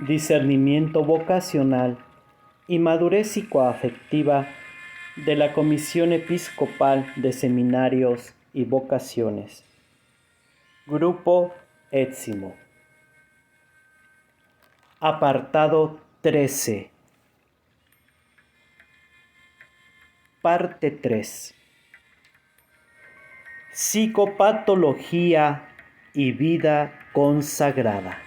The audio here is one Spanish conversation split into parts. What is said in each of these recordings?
discernimiento vocacional y madurez psicoafectiva de la Comisión Episcopal de Seminarios y Vocaciones. Grupo Étsimo. Apartado 13. Parte 3. Psicopatología y vida consagrada.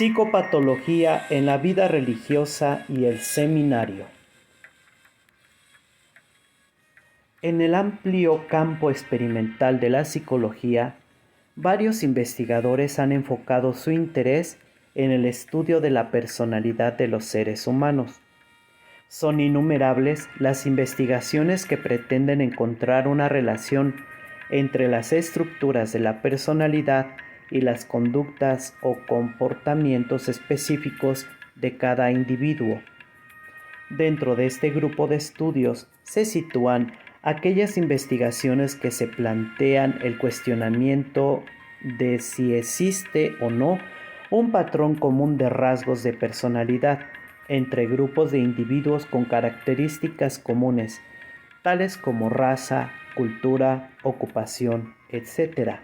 Psicopatología en la vida religiosa y el seminario. En el amplio campo experimental de la psicología, varios investigadores han enfocado su interés en el estudio de la personalidad de los seres humanos. Son innumerables las investigaciones que pretenden encontrar una relación entre las estructuras de la personalidad y las conductas o comportamientos específicos de cada individuo. Dentro de este grupo de estudios se sitúan aquellas investigaciones que se plantean el cuestionamiento de si existe o no un patrón común de rasgos de personalidad entre grupos de individuos con características comunes, tales como raza, cultura, ocupación, etc.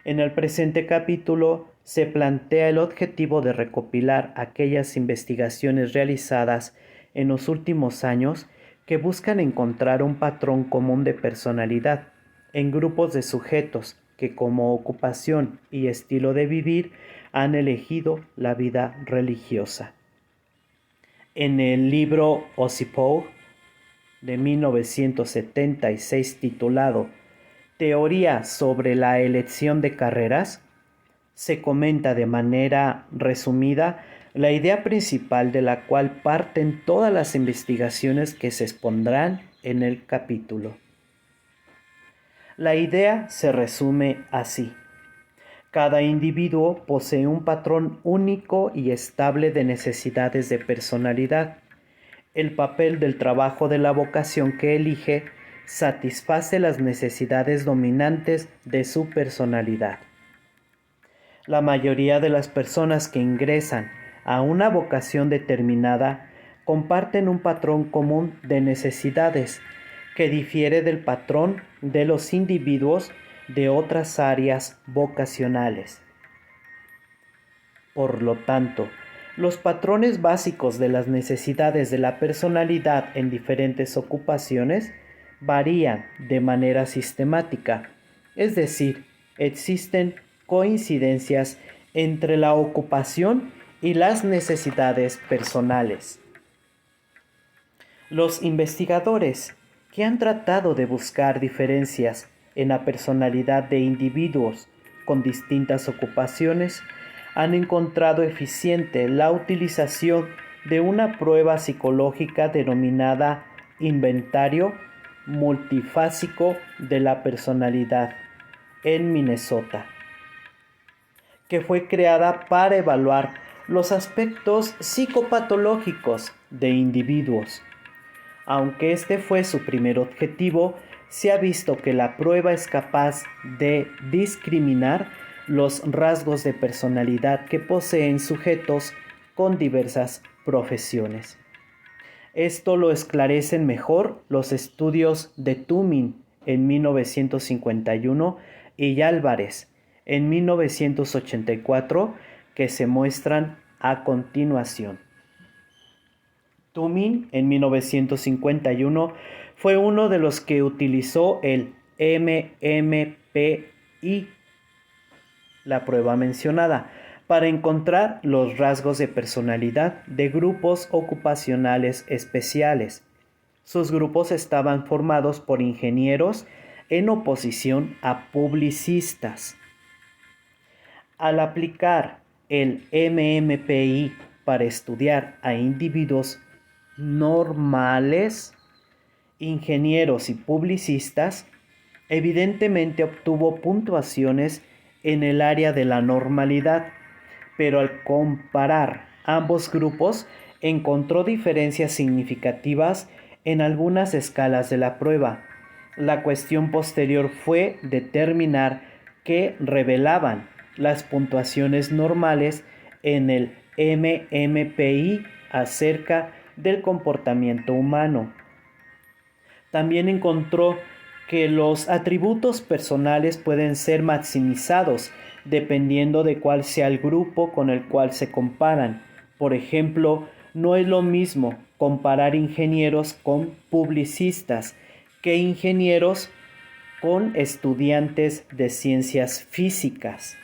En el presente capítulo se plantea el objetivo de recopilar aquellas investigaciones realizadas en los últimos años que buscan encontrar un patrón común de personalidad en grupos de sujetos que como ocupación y estilo de vivir han elegido la vida religiosa. En el libro Ossipov de 1976 titulado Teoría sobre la elección de carreras, se comenta de manera resumida la idea principal de la cual parten todas las investigaciones que se expondrán en el capítulo. La idea se resume así. Cada individuo posee un patrón único y estable de necesidades de personalidad. El papel del trabajo de la vocación que elige satisface las necesidades dominantes de su personalidad. La mayoría de las personas que ingresan a una vocación determinada comparten un patrón común de necesidades que difiere del patrón de los individuos de otras áreas vocacionales. Por lo tanto, los patrones básicos de las necesidades de la personalidad en diferentes ocupaciones varían de manera sistemática, es decir, existen coincidencias entre la ocupación y las necesidades personales. Los investigadores que han tratado de buscar diferencias en la personalidad de individuos con distintas ocupaciones han encontrado eficiente la utilización de una prueba psicológica denominada inventario multifásico de la personalidad en Minnesota, que fue creada para evaluar los aspectos psicopatológicos de individuos. Aunque este fue su primer objetivo, se ha visto que la prueba es capaz de discriminar los rasgos de personalidad que poseen sujetos con diversas profesiones. Esto lo esclarecen mejor los estudios de Tumin en 1951 y Álvarez en 1984 que se muestran a continuación. Tumin en 1951 fue uno de los que utilizó el MMPI, la prueba mencionada, para encontrar los rasgos de personalidad de grupos ocupacionales especiales. Sus grupos estaban formados por ingenieros en oposición a publicistas. Al aplicar el MMPI para estudiar a individuos normales, ingenieros y publicistas, evidentemente obtuvo puntuaciones en el área de la normalidad, pero al comparar ambos grupos encontró diferencias significativas en algunas escalas de la prueba. La cuestión posterior fue determinar qué revelaban las puntuaciones normales en el MMPI acerca del comportamiento humano. También encontró que los atributos personales pueden ser maximizados dependiendo de cuál sea el grupo con el cual se comparan. Por ejemplo, no es lo mismo comparar ingenieros con publicistas que ingenieros con estudiantes de ciencias físicas.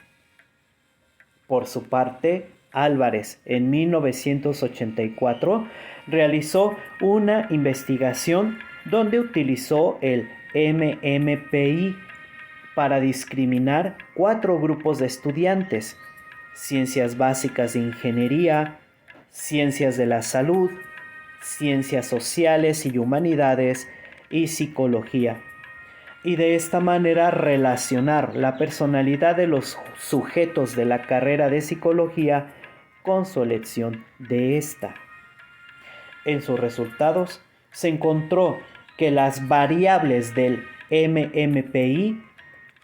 Por su parte, Álvarez, en 1984, realizó una investigación donde utilizó el MMPI para discriminar 4 grupos de estudiantes: ciencias básicas de ingeniería, ciencias de la salud, ciencias sociales y humanidades y psicología, y de esta manera relacionar la personalidad de los sujetos de la carrera de psicología con su elección de esta. En sus resultados se encontró que las variables del MMPI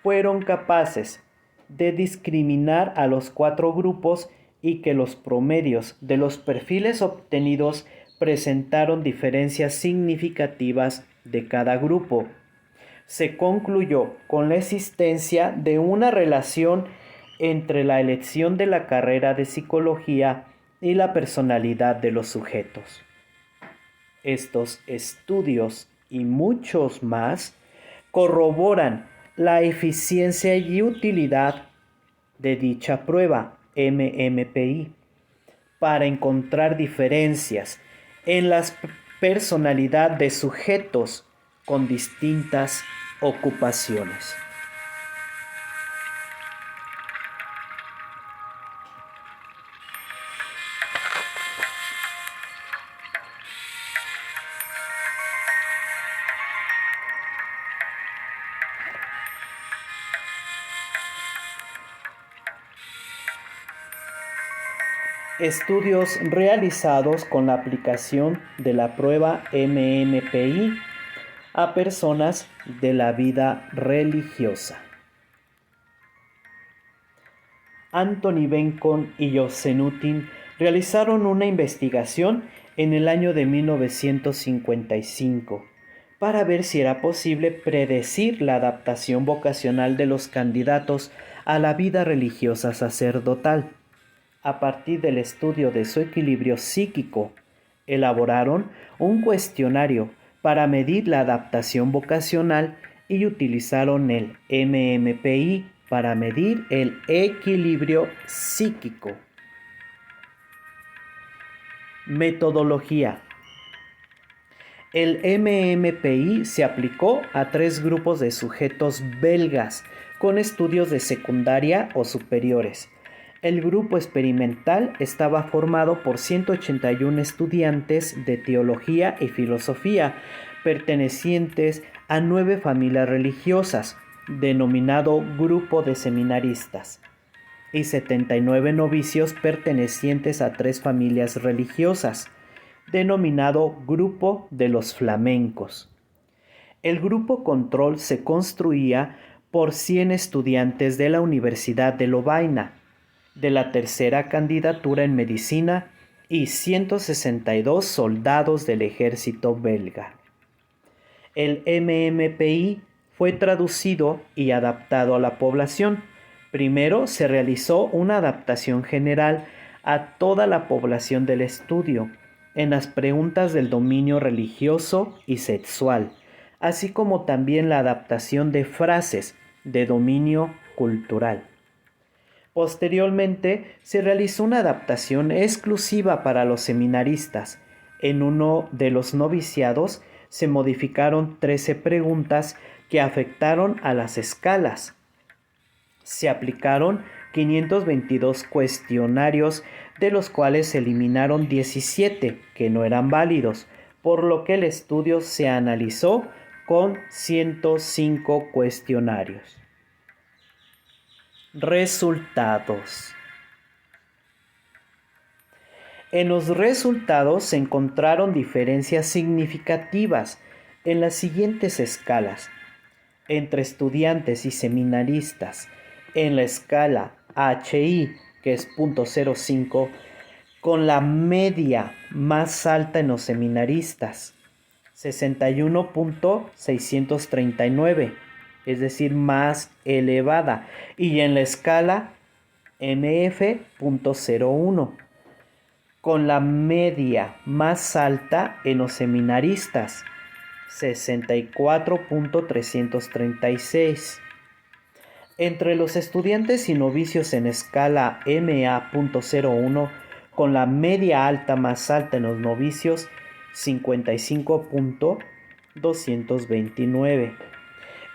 fueron capaces de discriminar a los 4 grupos y que los promedios de los perfiles obtenidos presentaron diferencias significativas de cada grupo. Se concluyó con la existencia de una relación entre la elección de la carrera de psicología y la personalidad de los sujetos. Estos estudios y muchos más corroboran la eficiencia y utilidad de dicha prueba MMPI para encontrar diferencias en la personalidad de sujetos con distintas ocupaciones. Estudios realizados con la aplicación de la prueba MMPI a personas de la vida religiosa. Anthony Bencon y Yosenutin realizaron una investigación en el año de 1955 para ver si era posible predecir la adaptación vocacional de los candidatos a la vida religiosa sacerdotal. A partir del estudio de su equilibrio psíquico, elaboraron un cuestionario para medir la adaptación vocacional y utilizaron el MMPI para medir el equilibrio psíquico. Metodología. El MMPI se aplicó a 3 grupos de sujetos belgas con estudios de secundaria o superiores. El grupo experimental estaba formado por 181 estudiantes de teología y filosofía, pertenecientes a 9 familias religiosas, denominado grupo de seminaristas, y 79 novicios pertenecientes a 3 familias religiosas, denominado grupo de los flamencos. El grupo control se construía por 100 estudiantes de la Universidad de Lovaina, de la tercera candidatura en medicina, y 162 soldados del ejército belga. El MMPI fue traducido y adaptado a la población. Primero se realizó una adaptación general a toda la población del estudio en las preguntas del dominio religioso y sexual, así como también la adaptación de frases de dominio cultural. Posteriormente, se realizó una adaptación exclusiva para los seminaristas. En uno de los noviciados se modificaron 13 preguntas que afectaron a las escalas. Se aplicaron 522 cuestionarios, de los cuales se eliminaron 17 que no eran válidos, por lo que el estudio se analizó con 105 cuestionarios. Resultados. En los resultados se encontraron diferencias significativas en las siguientes escalas entre estudiantes y seminaristas. En la escala HI, que es 0.05, con la media más alta en los seminaristas, 61.639, es decir, más elevada. Y en la escala MF.01, con la media más alta en los seminaristas, 64.336. Entre los estudiantes y novicios en escala MA.01, con la media alta más alta en los novicios, 55.229.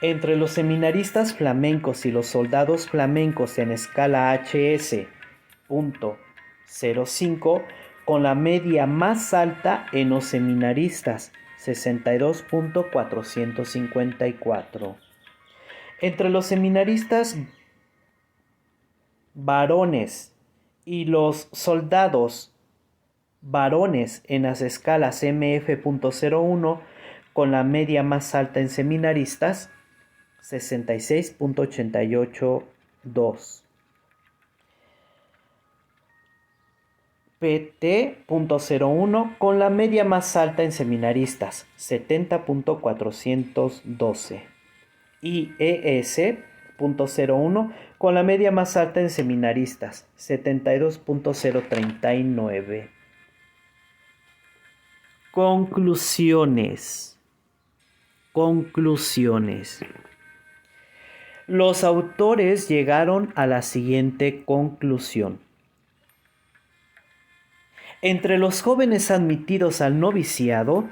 Entre los seminaristas flamencos y los soldados flamencos en escala HS.05, con la media más alta en los seminaristas, 62.454. Entre los seminaristas varones y los soldados varones en las escalas MF.01, con la media más alta en seminaristas, 66.882. PT.01, con la media más alta en seminaristas, 70.412. Y ES.01, con la media más alta en seminaristas, 72.039. Conclusiones. Los autores llegaron a la siguiente conclusión. Entre los jóvenes admitidos al noviciado,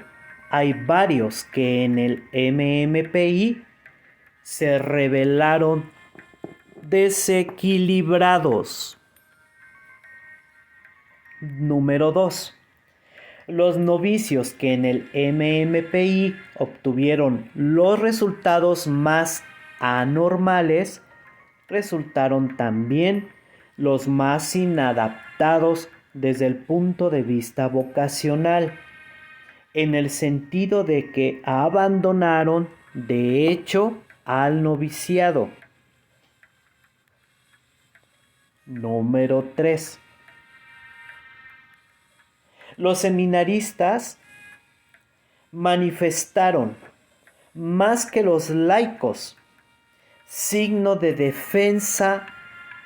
hay varios que en el MMPI se revelaron desequilibrados. Número 2. Los novicios que en el MMPI obtuvieron los resultados más anormales resultaron también los más inadaptados desde el punto de vista vocacional, en el sentido de que abandonaron de hecho al noviciado. Número 3. Los seminaristas manifestaron, más que los laicos, signo de defensa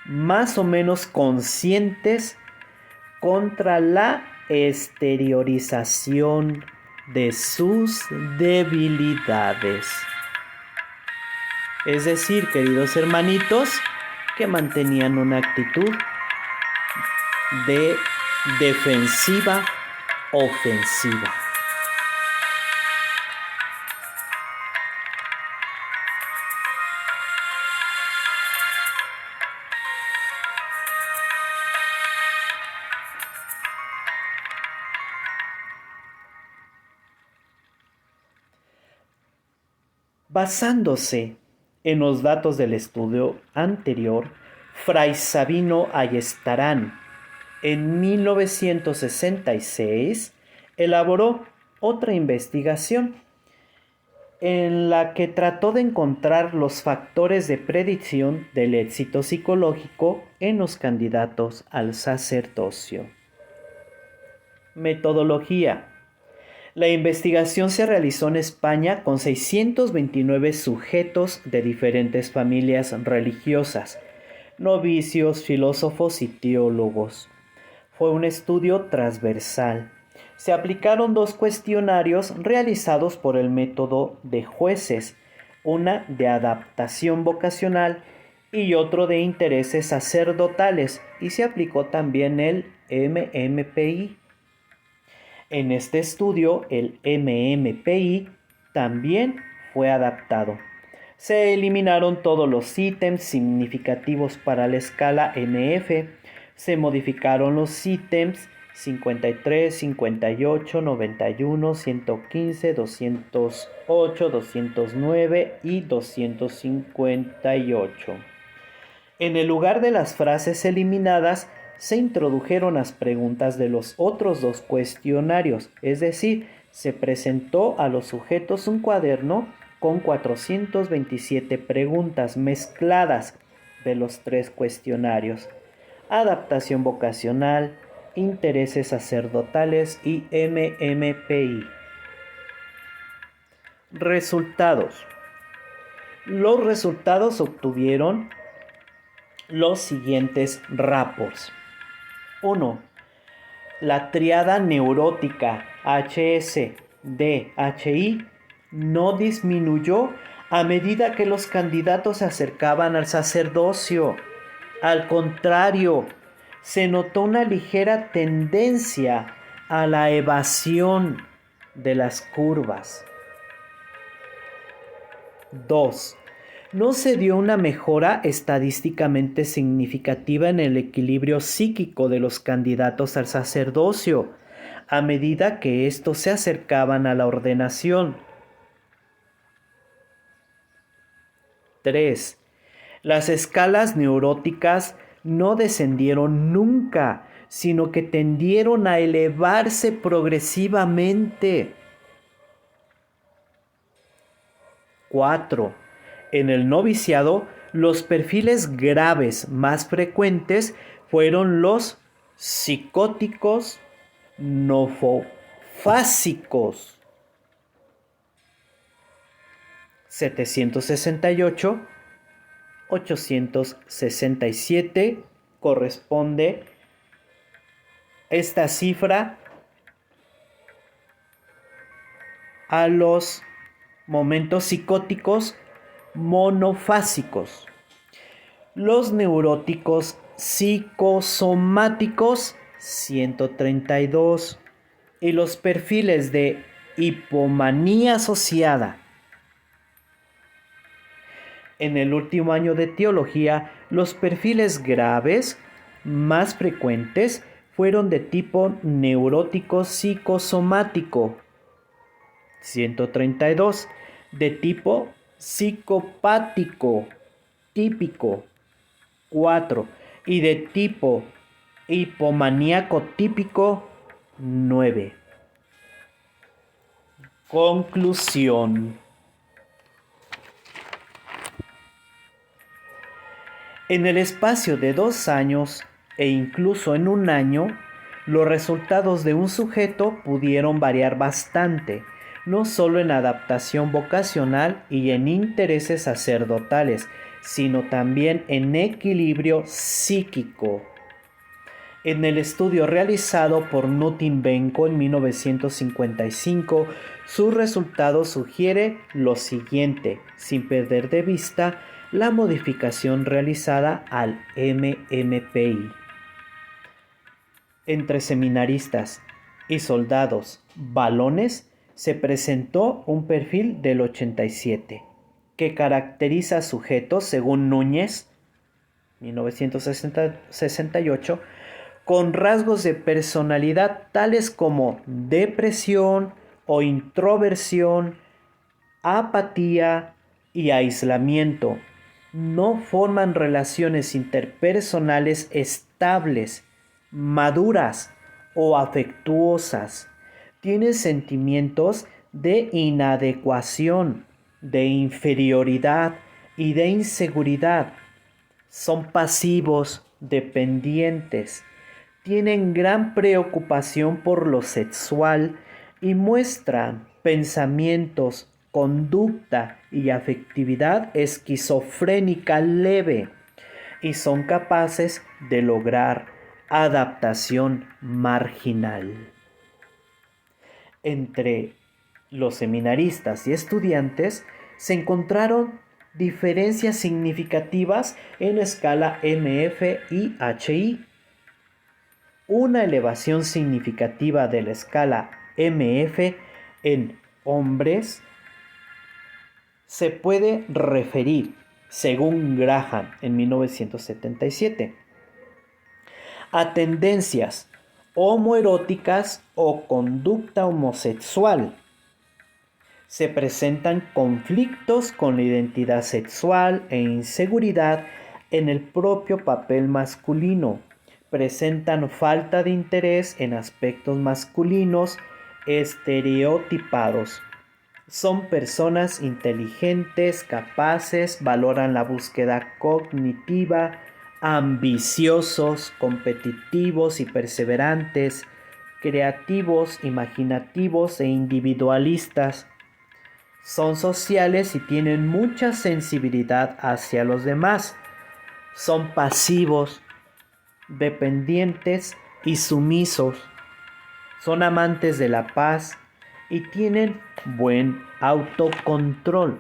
más o menos conscientes contra la exteriorización de sus debilidades. Es decir, queridos hermanitos, que mantenían una actitud de defensiva ofensiva. Basándose en los datos del estudio anterior, Fray Sabino Ayestarán en 1966 elaboró otra investigación en la que trató de encontrar los factores de predicción del éxito psicológico en los candidatos al sacerdocio. Metodología. La investigación se realizó en España con 629 sujetos de diferentes familias religiosas, novicios, filósofos y teólogos. Fue un estudio transversal. Se aplicaron 2 cuestionarios realizados por el método de jueces, una de adaptación vocacional y otro de intereses sacerdotales, y se aplicó también el MMPI. En este estudio, el MMPI también fue adaptado. Se eliminaron todos los ítems significativos para la escala NF, se modificaron los ítems 53, 58, 91, 115, 208, 209 y 258. En el lugar de las frases eliminadas, se introdujeron las preguntas de los otros dos cuestionarios, es decir, se presentó a los sujetos un cuaderno con 427 preguntas mezcladas de los tres cuestionarios: adaptación vocacional, intereses sacerdotales y MMPI. Resultados. Los resultados obtuvieron los siguientes rapports. 1. La tríada neurótica HS-DHI no disminuyó a medida que los candidatos se acercaban al sacerdocio. Al contrario, se notó una ligera tendencia a la evasión de las curvas. 2. No se dio una mejora estadísticamente significativa en el equilibrio psíquico de los candidatos al sacerdocio a medida que estos se acercaban a la ordenación. 3. Las escalas neuróticas no descendieron nunca, sino que tendieron a elevarse progresivamente. 4. En el noviciado, los perfiles graves más frecuentes fueron los psicóticos nofofásicos. 768, 867 corresponde esta cifra a los momentos psicóticos monofásicos. Los neuróticos psicosomáticos 132 y los perfiles de hipomanía asociada. En el último año de teología, los perfiles graves más frecuentes fueron de tipo neurótico psicosomático 132, de tipo psicopático típico 4 y de tipo hipomaníaco típico 9. Conclusión. En el espacio de 2 años e incluso en un año, los resultados de un sujeto pudieron variar bastante, no solo en adaptación vocacional y en intereses sacerdotales, sino también en equilibrio psíquico. En el estudio realizado por Nutinvenko en 1955, su resultado sugiere lo siguiente, sin perder de vista la modificación realizada al MMPI. Entre seminaristas y soldados valones se presentó un perfil del 87, que caracteriza a sujetos, según Núñez, 1968, con rasgos de personalidad tales como depresión o introversión, apatía y aislamiento. No forman relaciones interpersonales estables, maduras o afectuosas. Tienen sentimientos de inadecuación, de inferioridad y de inseguridad. Son pasivos, dependientes. Tienen gran preocupación por lo sexual y muestran pensamientos, conducta y afectividad esquizofrénica leve, y son capaces de lograr adaptación marginal. Entre los seminaristas y estudiantes se encontraron diferencias significativas en la escala MF y HI. Una elevación significativa de la escala MF en hombres se puede referir, según Graham en 1977, a tendencias homoeróticas o conducta homosexual. Se presentan conflictos con la identidad sexual e inseguridad en el propio papel masculino. Presentan falta de interés en aspectos masculinos estereotipados. Son personas inteligentes, capaces, valoran la búsqueda cognitiva, ambiciosos, competitivos y perseverantes, creativos, imaginativos e individualistas. Son sociales y tienen mucha sensibilidad hacia los demás. Son pasivos, dependientes y sumisos. Son amantes de la paz y tienen buen autocontrol.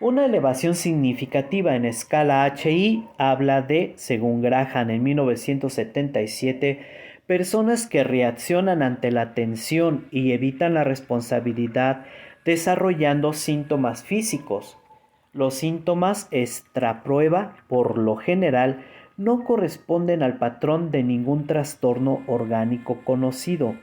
Una elevación significativa en escala HI habla de, según Graham en 1977, personas que reaccionan ante la tensión y evitan la responsabilidad desarrollando síntomas físicos. Los síntomas extraprueba, por lo general, no corresponden al patrón de ningún trastorno orgánico conocido.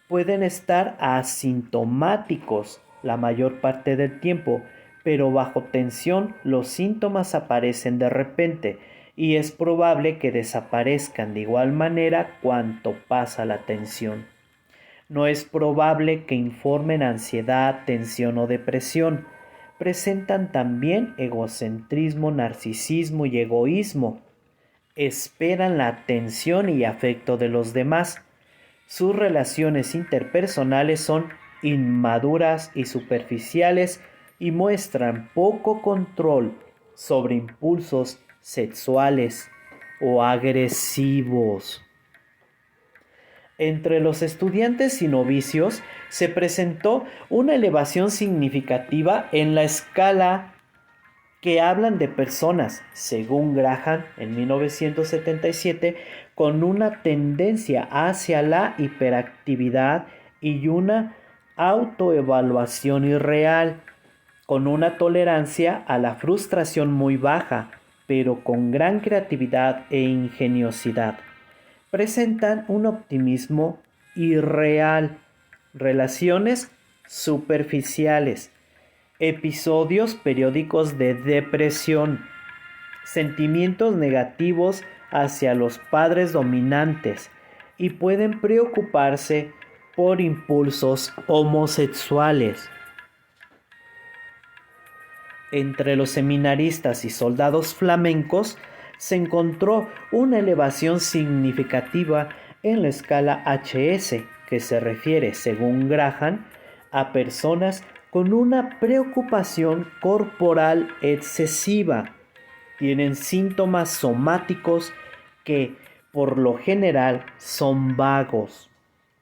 Pueden estar asintomáticos la mayor parte del tiempo, pero bajo tensión los síntomas aparecen de repente y es probable que desaparezcan de igual manera cuanto pasa la tensión. No es probable que informen ansiedad, tensión o depresión. Presentan también egocentrismo, narcisismo y egoísmo. Esperan la atención y afecto de los demás. Sus relaciones interpersonales son inmaduras y superficiales y muestran poco control sobre impulsos sexuales o agresivos. Entre los estudiantes y novicios se presentó una elevación significativa en la escala que hablan de personas, según Graham en 1977, con una tendencia hacia la hiperactividad y una autoevaluación irreal, con una tolerancia a la frustración muy baja, pero con gran creatividad e ingeniosidad. Presentan un optimismo irreal, relaciones superficiales, episodios periódicos de depresión, sentimientos negativos hacia los padres dominantes y pueden preocuparse por impulsos homosexuales. Entre los seminaristas y soldados flamencos se encontró una elevación significativa en la escala HS, que se refiere, según Graham, a personas con una preocupación corporal excesiva. Tienen síntomas somáticos que por lo general son vagos,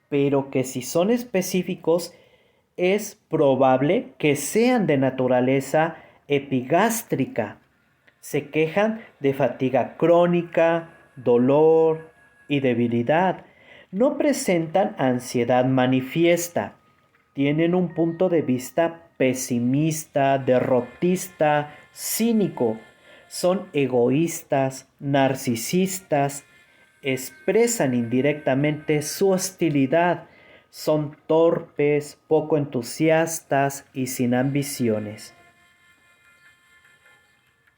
pero que si son específicos es probable que sean de naturaleza epigástrica. Se quejan de fatiga crónica, dolor y debilidad. No presentan ansiedad manifiesta. Tienen un punto de vista pesimista, derrotista, cínico. Son egoístas, narcisistas, expresan indirectamente su hostilidad. Son torpes, poco entusiastas y sin ambiciones.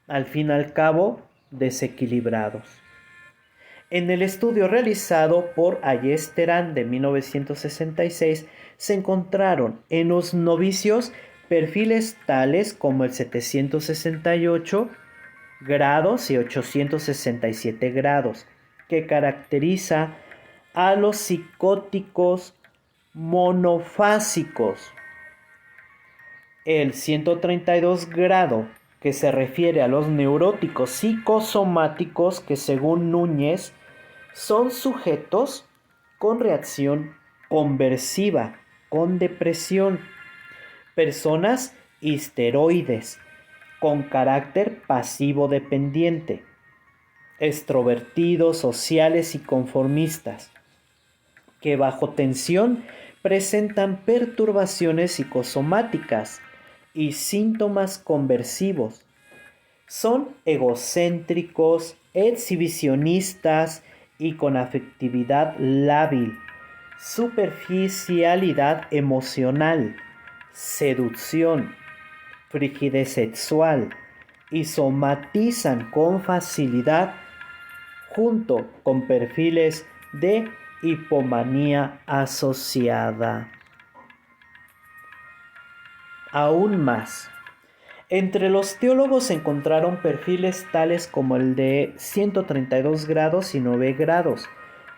Al fin y al cabo, desequilibrados. En el estudio realizado por Ayesteran de 1966 se encontraron en los novicios perfiles tales como el 768 grados y 867 grados, que caracteriza a los psicóticos monofásicos. El 132 grado, que se refiere a los neuróticos psicosomáticos, que según Núñez son sujetos con reacción conversiva, con depresión, personas histeroides, con carácter pasivo dependiente, extrovertidos, sociales y conformistas, que bajo tensión presentan perturbaciones psicosomáticas y síntomas conversivos. Son egocéntricos, exhibicionistas y con afectividad lábil, superficialidad emocional, seducción, frigidez sexual y somatizan con facilidad junto con perfiles de hipomanía asociada. Aún más, entre los teólogos se encontraron perfiles tales como el de 132 grados y 9 grados,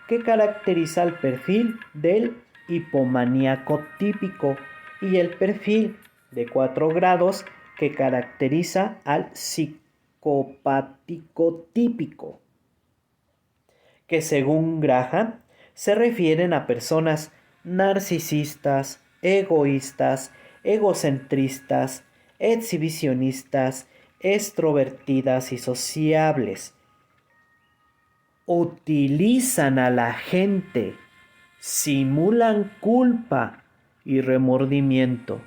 que caracteriza el perfil del hipomaníaco típico, y el perfil de 4 grados que caracteriza al psicopático típico, que según Graham se refieren a personas narcisistas, egoístas, egocentristas, exhibicionistas, extrovertidas y sociables. Utilizan a la gente, simulan culpa y remordimiento,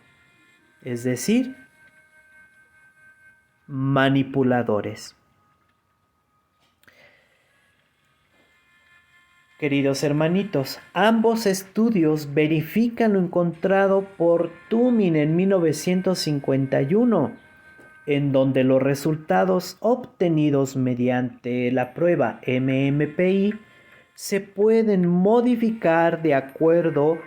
es decir, manipuladores. Queridos hermanitos, ambos estudios verifican lo encontrado por Toomin en 1951, en donde los resultados obtenidos mediante la prueba MMPI se pueden modificar de acuerdo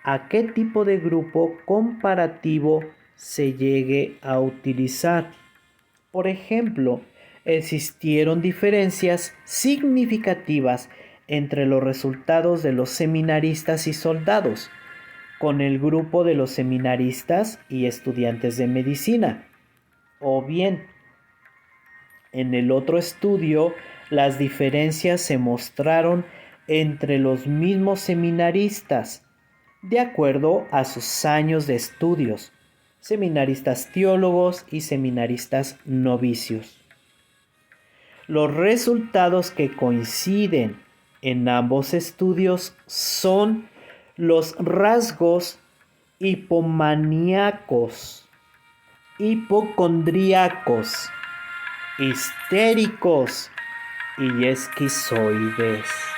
a qué tipo de grupo comparativo se llegue a utilizar. Por ejemplo, existieron diferencias significativas entre los resultados de los seminaristas y soldados, con el grupo de los seminaristas y estudiantes de medicina. O bien, en el otro estudio, las diferencias se mostraron entre los mismos seminaristas, de acuerdo a sus años de estudios, seminaristas teólogos y seminaristas novicios. Los resultados que coinciden en ambos estudios son los rasgos hipomaníacos, hipocondríacos, histéricos y esquizoides.